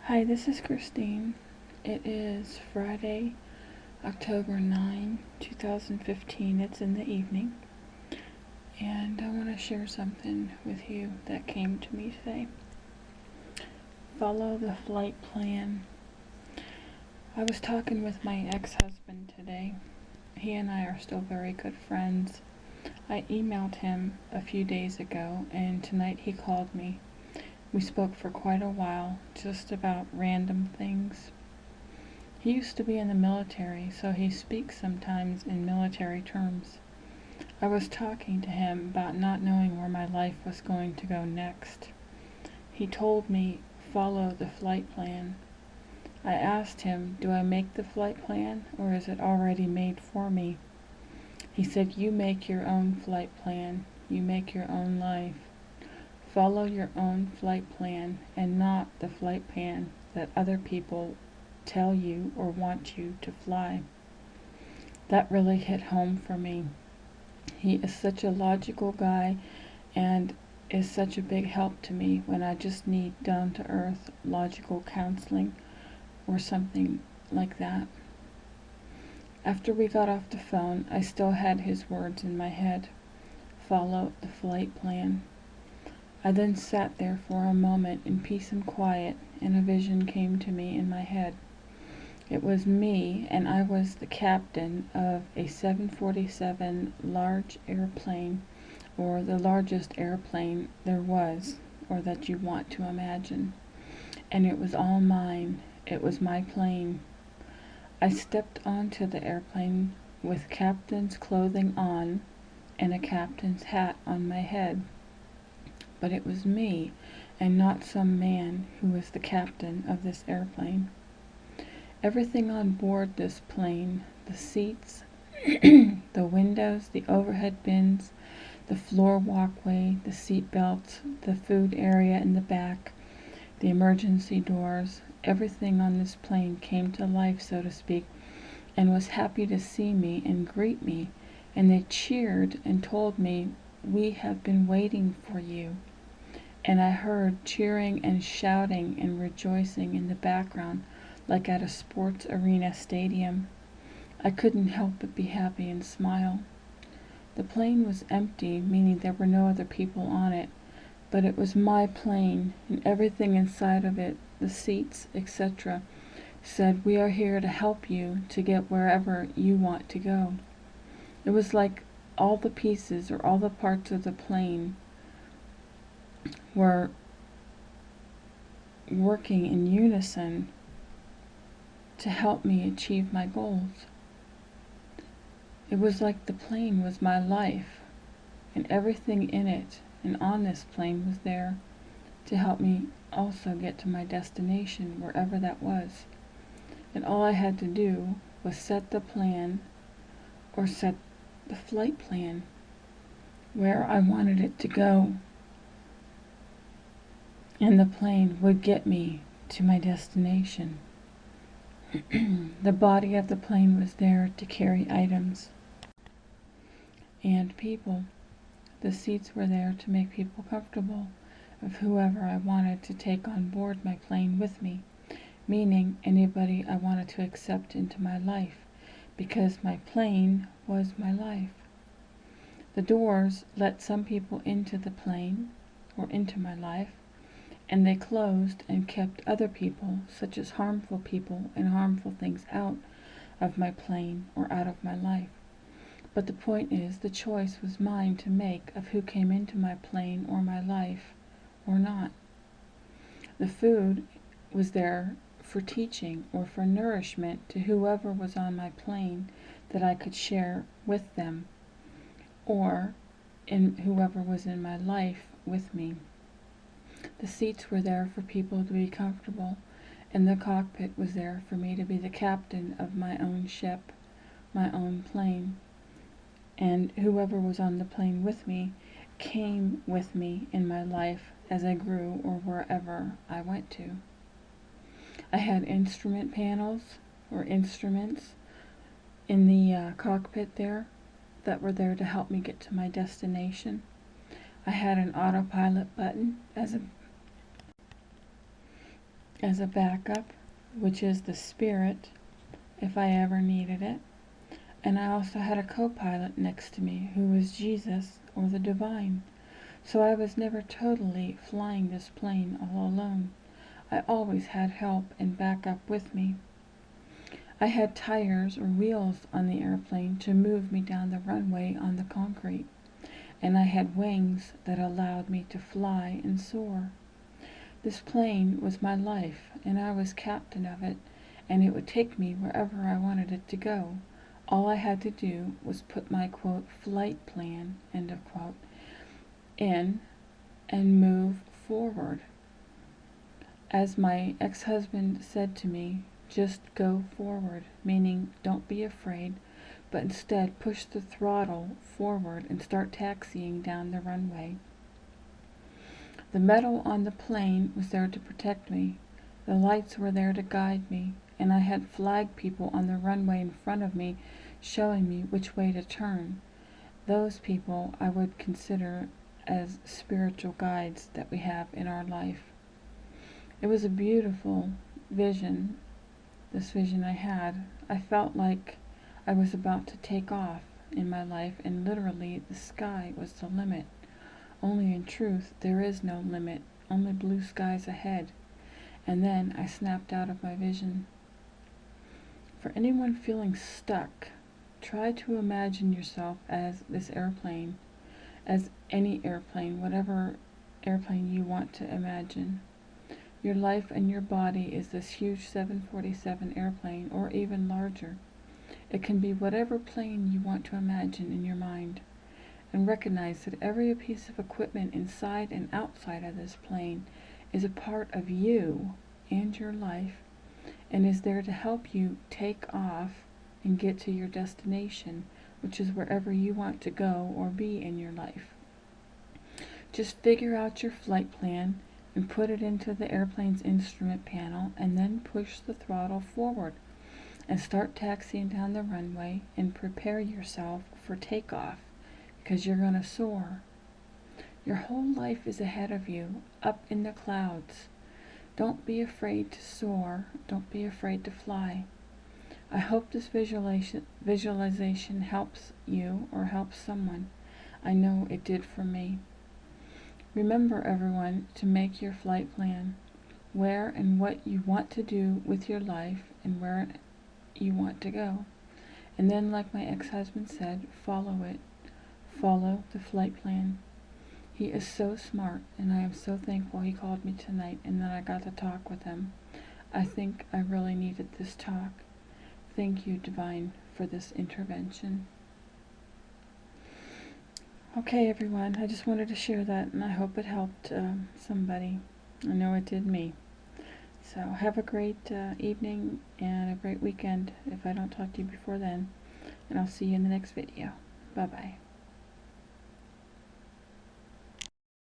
Hi, this is Christine. It is Friday, October 9, 2015. It's in the evening, and I want to share something with you that came to me today. Follow the flight plan. I was talking with my ex-husband today. He and I are still very good friends. I emailed him a few days ago, and tonight he called me. We spoke for quite a while, just about random things. He used to be in the military, so he speaks sometimes in military terms. I was talking to him about not knowing where my life was going to go next. He told me, follow the flight plan. I asked him, do I make the flight plan, or is it already made for me? He said, you make your own flight plan. You make your own life. Follow your own flight plan and not the flight plan that other people tell you or want you to fly. That really hit home for me. He is such a logical guy and is such a big help to me when I just need down-to-earth logical counseling or something like that. After we got off the phone, I still had his words in my head. Follow the flight plan. I then sat there for a moment in peace and quiet, and a vision came to me in my head. It was me, and I was the captain of a 747 large airplane, or the largest airplane there was, or that you want to imagine. And it was all mine. It was my plane. I stepped onto the airplane with captain's clothing on and a captain's hat on my head. But it was me, and not some man who was the captain of this airplane. Everything on board this plane, the seats, the windows, the overhead bins, the floor walkway, the seat belts, the food area in the back, the emergency doors, everything on this plane came to life, so to speak, and was happy to see me and greet me, and they cheered and told me, we have been waiting for you. And I heard cheering and shouting and rejoicing in the background, like at a sports arena stadium. I couldn't help but be happy and smile. The plane was empty, meaning there were no other people on it, but it was my plane, and everything inside of it, the seats, etc., said, we are here to help you to get wherever you want to go. It was like all the pieces or all the parts of the plane were working in unison to help me achieve my goals. It was like the plane was my life, and everything in it and on this plane was there to help me also get to my destination, wherever that was. And all I had to do was set the plan, or set the flight plan, where I wanted it to go, and the plane would get me to my destination. The body of the plane was there to carry items and people. The seats were there to make people comfortable of whoever I wanted to take on board my plane with me, meaning anybody I wanted to accept into my life, because my plane was my life. The doors let some people into the plane, or into my life, and they closed and kept other people, such as harmful people and harmful things, out of my plane or out of my life. But the point is, the choice was mine to make of who came into my plane or my life or not. The food was there for teaching or for nourishment to whoever was on my plane that I could share with them, or in whoever was in my life with me. The seats were there for people to be comfortable, and the cockpit was there for me to be the captain of my own ship, my own plane. And whoever was on the plane with me came with me in my life as I grew or wherever I went to. I had instrument panels, or instruments, in the cockpit there that were there to help me get to my destination. I had an autopilot button as a backup, which is the Spirit, if I ever needed it. And I also had a co-pilot next to me who was Jesus or the Divine. So I was never totally flying this plane all alone. I always had help and backup with me. I had tires or wheels on the airplane to move me down the runway on the concrete, and I had wings that allowed me to fly and soar. This plane was my life, and I was captain of it, and it would take me wherever I wanted it to go. All I had to do was put my, quote, flight plan, end of quote, in and move forward. As my ex-husband said to me, just go forward, meaning don't be afraid, but instead push the throttle forward and start taxiing down the runway. The metal on the plane was there to protect me. The lights were there to guide me, and I had flag people on the runway in front of me showing me which way to turn. Those people I would consider as spiritual guides that we have in our life. It was a beautiful vision, this vision I had. I felt like I was about to take off in my life, and literally the sky was the limit. Only in truth there is no limit, only blue skies ahead. And then I snapped out of my vision. For anyone feeling stuck, try to imagine yourself as this airplane, as any airplane, whatever airplane you want to imagine. Your life and your body is this huge 747 airplane, or even larger. It can be whatever plane you want to imagine in your mind. And recognize that every piece of equipment inside and outside of this plane is a part of you and your life, and is there to help you take off and get to your destination, which is wherever you want to go or be in your life. Just figure out your flight plan and put it into the airplane's instrument panel, and then push the throttle forward and start taxiing down the runway, and prepare yourself for takeoff, because you're going to soar. Your whole life is ahead of you, up in the clouds. Don't be afraid to soar. Don't be afraid to fly. I hope this visualization helps you or helps someone. I know it did for me. Remember, everyone, to make your flight plan, where and what you want to do with your life and where you want to go. And then, like my ex-husband said, follow it. Follow the flight plan. He is so smart, and I am so thankful he called me tonight and that I got to talk with him. I think I really needed this talk. Thank you, Divine, for this intervention. Okay, everyone, I just wanted to share that, and I hope it helped somebody. I know it did me. So have a great evening and a great weekend if I don't talk to you before then. And I'll see you in the next video. Bye-bye.